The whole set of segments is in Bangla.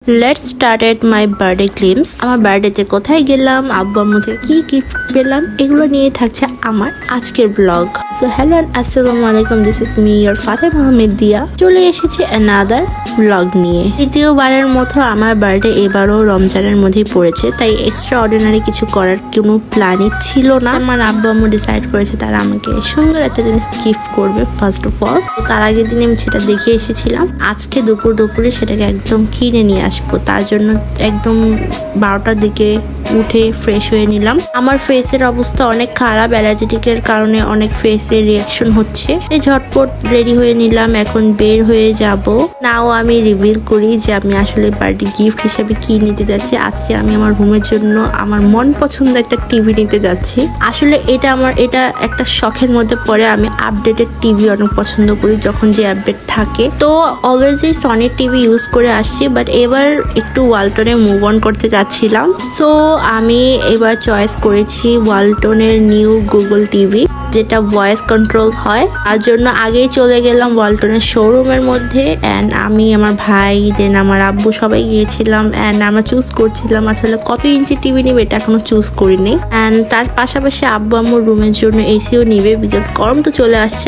Let's start at my birthday glimpse. আমার বার্থডেতে কোথায় গেলাম, আব্বু আম্মু থেকে কি গিফট পেলাম, এগুলো নিয়ে থাকছে আমার আজকের ব্লগ। So hello and আসসালামু আলাইকুম, this is me your Fatema Ahmed দিয়া। চলে এসেছি another ব্লগ নিয়ে। দ্বিতীয়বারের মতো আমার বার্থডে এবারও রমজানের মধ্যেই পড়েছে, তাই এক্সট্রা অর্ডিনারি কিছু করার কোনো প্ল্যানই ছিল না। আমার আব্বু আম্মু ডিসাইড করেছে তারা আমাকে সুন্দর একটা জিনিস গিফট করবে ফার্স্ট অফ অল। তার আগের দিন আমি সেটা দেখে এসেছিলাম, আজকে দুপুরে সেটাকে একদম কিনে নিয়ে আসবো। তার জন্য একদম 12টার দিকে উঠে ফ্রেশ হয়ে নিলাম। আমার ফেসের অবস্থা অনেক খারাপ, অ্যালার্জেটিকের কারণে অনেক ফেসের রিয়াকশন হচ্ছে। এই ঝটপট রেডি হয়ে নিলাম, এখন বের হয়ে যাব। নাও আমি রিভিল করি যে আমি আসলে বার্থডে গিফট হিসেবে কি নিতে যাচ্ছি। আজকে আমি আমার রুমের জন্য আমার মন পছন্দ একটা টিভি নিতে যাচ্ছি। আসলে এটা একটা শখের মধ্যে পড়ে। আমি আপডেটেড টিভি অনেক পছন্দ করি যখন যে আপডেট থাকে। তো অলওয়েজই সনির টিভি ইউজ করে আসছি, বাট এবার একটু ওয়ালটনে মুভ অন করতে যাচ্ছিলাম। সো আমি এবার চয়েস করেছি ওয়ালটনের নিউ গুগল টিভি, যেটা ভয়েস কন্ট্রোল হয়। তার জন্য আগেই চলে গেলাম ওয়ালটনের শোরুমের মধ্যে। অ্যান্ড আমি, আমার ভাই, দেন আমার আব্বু সবাই গিয়েছিলাম। অ্যান্ড আমরা চুজ করছিলাম আসলে কত ইঞ্চি টিভি নিবে, এটা এখনো চুজ করিনি। অ্যান্ড তার পাশাপাশি আব্বু আম্মুর রুমের জন্য এসিও নিবে, বিকজ গরম তো চলে আসছে।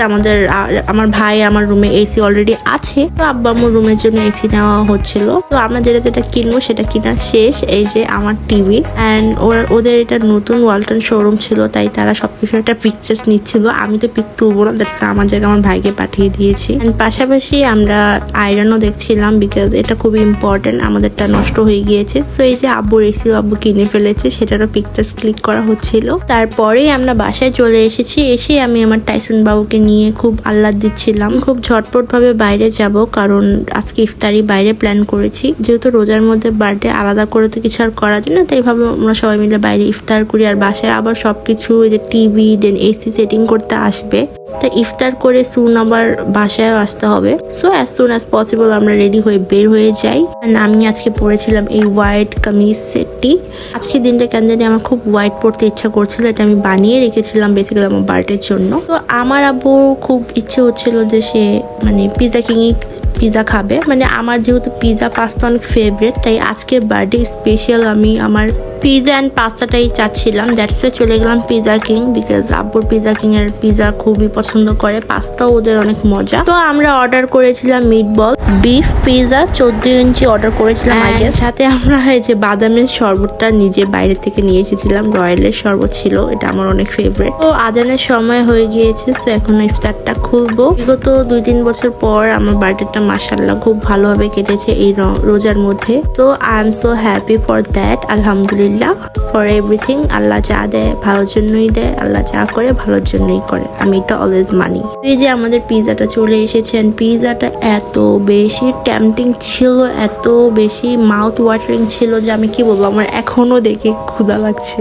আমার ভাই আমার রুমে এসি অলরেডি আছে, তো আব্বু আম্মুর রুমের জন্য এসি নেওয়া হচ্ছিল। তো আমরা যেটা কিনবো সেটা কিনা শেষ। এই যে আমার টিভি। অ্যান্ড ওদের এটা নতুন ওয়ালটন শোরুম ছিল, তাই তারা সবকিছু একটা পিকচার্স নিচ্ছিল। আমি তো পিক তুলবো না, দ্যাটস আমার জায়গায় আমার ভাইকে পাঠিয়ে দিয়েছি। অ্যান্ড পাশাপাশি আমরা আয়রনও দেখছিলাম, বিকজ এটা খুবই ইম্পর্টেন্ট, আমাদেরটা নষ্ট হয়ে গিয়েছে। সো এই যে আব্বুর এসি আব্বু কিনে ফেলেছে, সেটারও পিকচার্স ক্লিক করা হচ্ছিল। তারপরেই আমরা বাসায় চলে এসেছি। এসে আমি আমার টাইসন বাবুকে নিয়ে খুব আহ্লাদ দিচ্ছিলাম। খুব ঝটপট ভাবে বাইরে যাব, কারণ আজকে ইফতারি বাইরে প্ল্যান করেছি। যেহেতু রোজার মধ্যে বার্থডে আলাদা করে তো কিছু আর করা যায় না, তাই ভাবে আমরা সবাই মিলে বাইরে ইফতার করি। আর বাসায় আবার সবকিছু যে টিভি দেন এসি সেটিং করতে আসবে, তাই ইফতার করে সুন আবার বাসায় আসতে হবে। So as soon as possible আমরা রেডি হয়ে বের হয়ে যাই। আমি আজকে পরেছিলাম এই হোয়াইট কামিজ সেটটি। আজকে দিনটা কেন জানি আমার খুব হোয়াইট পরতে ইচ্ছা করছিল, এটা আমি বানিয়ে রেখেছিলাম বেসিক্যালি আমার বার্থডের জন্য। তো আমার আব্বু খুব ইচ্ছে হচ্ছিল যে সে পিজা খাবে। আমার যেহেতু পিজা পাস্তা অনেক ফেভারিট, তাই আজকে বার্থডে স্পেশাল আমি আমার পিজা অ্যান্ড পাস্তাটাই চাচ্ছিলাম। দ্যাটস ওয়াই চলে গেলাম পিজা কিং, বিকজ আব্বুর পিজা কিং এর পিজা খুবই পছন্দ করে, পাস্তাও ওদের অনেক মজা। তো আমরা অর্ডার করেছিলাম মিটবল বিফ পিজা 14 ইঞ্চি অর্ডার করেছিলাম আগে। সাথে আমরা এই যে বাদামের শরবতটা নিজে বাইরে থেকে নিয়ে এসেছিলাম, রয়্যালের শরবত ছিল, এটা আমার অনেক ফেভারিট। তো আজানের সময় হয়ে গিয়েছে, তো এখন ইফতারটা খুলবো। বিগত 2-3 বছর পর আমার বার্থডেটা মাশাআল্লাহ খুব ভালোভাবে কেটেছে এই রোজার মধ্যে। তো I am so happy for that, আলহামদুলিল্লাহ ফর এভরিথিং। আল্লাহ যা দেয় ভালোর জন্যই দেয়, আল্লাহ যা করে ভালোর জন্যই করে, আমি এটা অলওয়েজ মানি। এই যে আমাদের পিজাটা চলে এসেছে। পিজাটা এত বেশি টেম্পটিং ছিল, এত বেশি মাউথ ওয়াটারিং ছিল যে আমি কি বলবো, আমার এখনো দেখে ক্ষুধা লাগছে।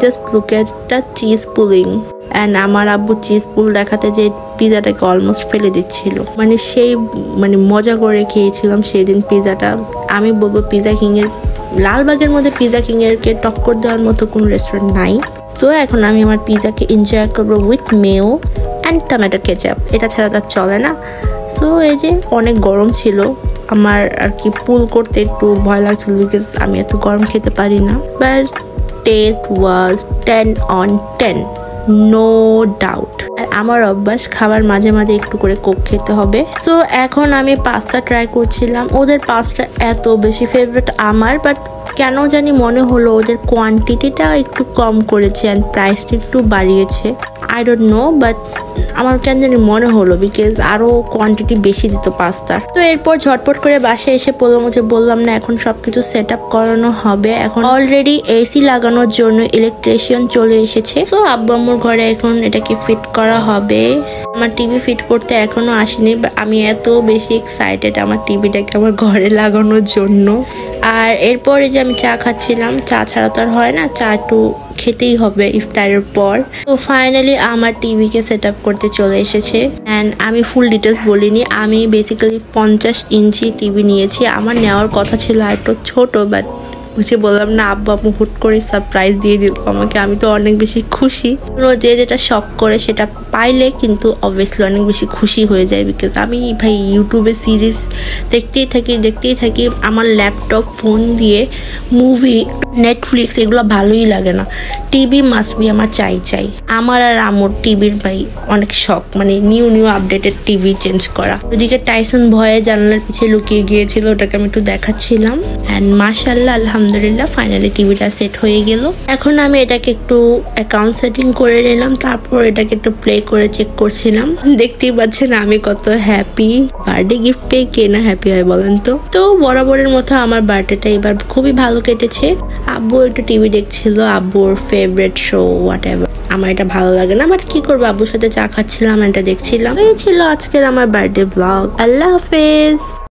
Just look at the cheese pulling. And আমার আব্বু চিজ পুল দেখাতে যে পিজাটাকে অলমোস্ট ফেলে দিচ্ছিল। সেই মজা করে খেয়েছিলাম সেদিন পিজাটা। আমি বলবো পিজা কিং এর, লালবাগের মধ্যে পিজা কিং এরকে টক্কর দেওয়ার মতো কোনো রেস্টুরেন্ট নাই। তো এখন আমি আমার পিজাকে এনজয় করবো উইথ মেও অ্যান্ড টমেটো কেচাপ, এটা ছাড়া তার চলে না। সো এই যে অনেক গরম ছিল, আমার আর কি পুল করতে একটু ভয় লাগছিল, বিকজ আমি এত গরম খেতে পারি না। But taste was 10 on 10, no doubt. আর আমার অভ্যাস খাবার মাঝে মাঝে একটু করে কোক খেতে হবে। সো এখন আমি পাস্তা ট্রাই করছিলাম। ওদের পাস্তা এত বেশি ফেভারিট আমার, বাট কেন জানি মনে হলো ওদের কোয়ান্টিটিটা একটু কম করেছে অ্যান্ড প্রাইসটা একটু বাড়িয়েছে। আই ডোন্ট নো, বাট আমার কেন জানি মনে হলো, বিকজ আরো কোয়ান্টিটি বেশি দিত পাস্তার। তো এরপর ঝটপট করে বাসায় এসে বললাম না, এখন সবকিছু সেট আপ করানো হবে। এখন অলরেডি এসি লাগানোর জন্য ইলেকট্রিশিয়ান চলে এসেছে। তো আব্বু আম্মুর ঘরে এখন এটাকে ফিট করা হবে। আমার টিভি ফিট করতে এখনো আসেনি, আমি এত বেশি এক্সাইটেড আমার টিভিটাকে আমার ঘরে লাগানোর জন্য। আর এরপরে যে আমি চা খাচ্ছিলাম, চা ছাড়া তো আর হয় না, চা একটু খেতেই হবে ইফতারের পর। তো ফাইনালি আমার টিভিকে সেট আপ করতে চলে এসেছে। অ্যান্ড আমি ফুল ডিটেলস বলিনি, আমি বেসিক্যালি 50 ইঞ্চি টিভি নিয়েছি। আমার নেওয়ার কথা ছিল একটু ছোট, বাট বুঝে বললাম না, আব্বু আম্মু হুট করে সারপ্রাইজ দিয়ে দিল আমাকে। আমি তো অনেক বেশি খুশি। যে যেটা শখ করে সেটা পাইলে কিন্তু অবভিয়াসলি অনেক বেশি খুশি হয়ে যায়। বিকজ আমি ভাই ইউটিউবে সিরিজ দেখতেই থাকি। আমার ল্যাপটপ ফোন দিয়ে মুভি নেটফ্লিক্স এগুলো ভালোই লাগে না। টিভি মাস্ট বি আমার চাই। আমার আর আমার টিভির ভাই অনেক শখ, মানে নিউ আপডেটেড টিভি চেঞ্জ করা। ওদিকে টাইসন ভয়ে জানালার পিছিয়ে লুকিয়ে গিয়েছিল, ওটাকে আমি একটু দেখাচ্ছিলাম। অ্যান্ড মাশাআল্লাহ আলহামদুলিল্লাহ ফাইনালি টিভিটা সেট হয়ে গেল। এখন আমি এটাকে একটু অ্যাকাউন্ট সেটিং করে নিলাম, তারপর এটাকে একটু প্লে করে চেক করছিলাম। দেখতেই পাচ্ছেন আমি কত হ্যাপি। বার্থডে গিফট পেয়ে কে না হ্যাপি হয় বলেন তো বরাবরের মতো আমার বার্থডেটা এবার খুবই ভালো কেটেছে। আব্বু একটু টিভি দেখছিল, আব্বুর ফেভারিট শো হোয়াট এভার। আমার এটা ভালো লাগে না, বাট কি করবো, আব্বুর সাথে চা খাচ্ছিলাম, এটা দেখছিলাম। এই ছিল আজকের আমার বার্থডে ব্লগ। আল্লাহ হাফেজ।